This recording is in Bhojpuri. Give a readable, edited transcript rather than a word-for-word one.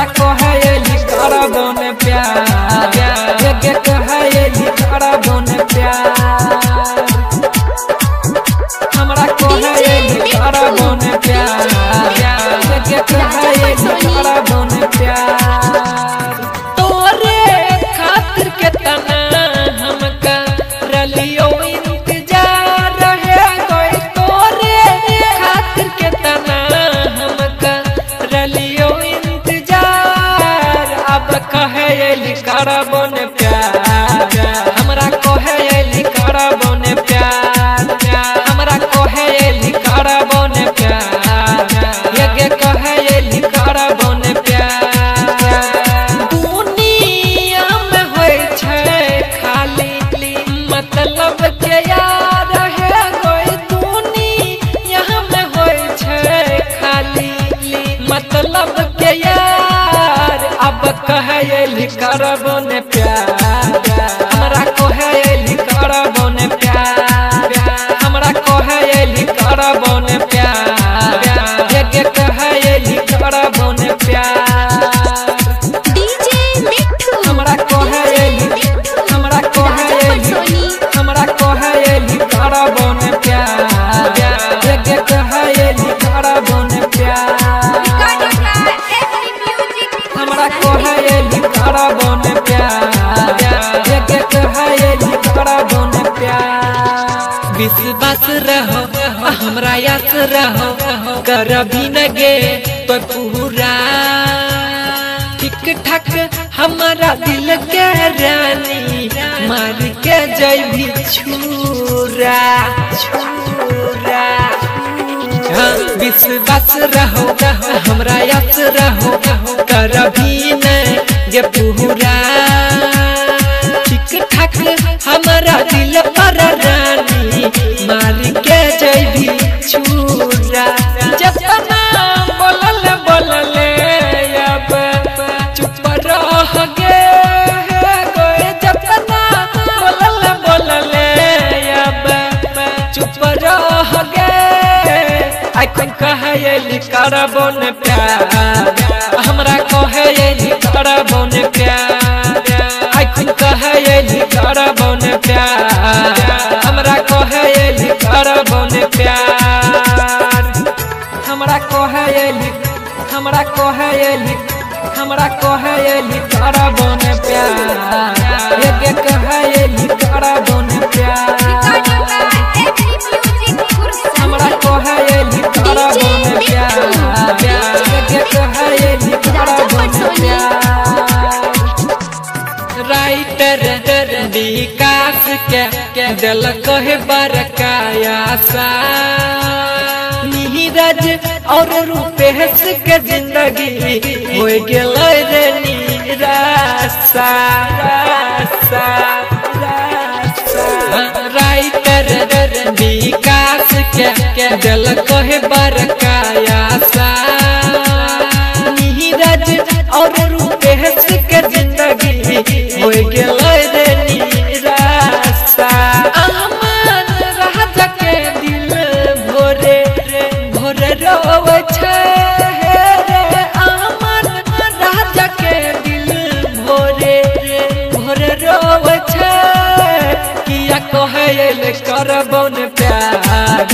कहेली करबो न प्यार ये कहेली करबो न प्यार हमरा कहेली करबो न प्यार ये कहेली करबो न प्यार तोरे खातिर के तना हम करलियो इंतजार रहे कोई तोरे खातिर के तना हम करलियो इंतजार अब कहेली करबो न प्यार हमरा कहेली करबो न प्यार हमरा कहेली करबो न प्यार ये कहेली करबो न प्यार दुनिया में होय छै खाली मतलब के यार है कोई दुनिया में होय छै खाली मतलब के यार अब कहेली करबो न प्यार हमरा कहेली करबो न प्यार हमरा कहेली करबो न प्यार ये कहेली करबो न प्यार डीजे मिठू हमरा कहेली करबो न प्यार ये कहेली करबो न प्यार हमरा कहेली करबो न प्यार ये कहेली करबो न प्यार विश्वास रहो हमरा याद रहो करबी न गे तो पूरा ठीक ठाक हमारा दिल के रानी मार के जैभी छुरा विश्वास रहो हमरा याद रहो करबी न गे पूरा ठीक ठाक हमारा दिल पर रानी मार के जैभी छुरा जब बोलल अब चुप रह गे जब बोलल अब चुप रह गे अखन कहेली करबो न प्यार हमरा कहेली करबो न प्यार अखन कहेली करबो न प्यार हमरा कहेली करबो न प्यार हमरा कहेली करबो न प्यार ये कहेली करबो न प्यार हमरा कहेली करबो न प्यार ये कहेली करबो न प्यार राइटर विकास के दिल कहे बरकाया सा नीरज और रूपेश के जिंदगी हो गेल रे निराशा राइटर विकास के दिल कहे बरकाया सा नीरज और रूपेश के जिंदगी हो गेल रे निराशा अमन राजा के दिल भोरे रोवे छै रे अमन राजा के दिल भोरे रोवे छै किया कहेली करबो न प्यार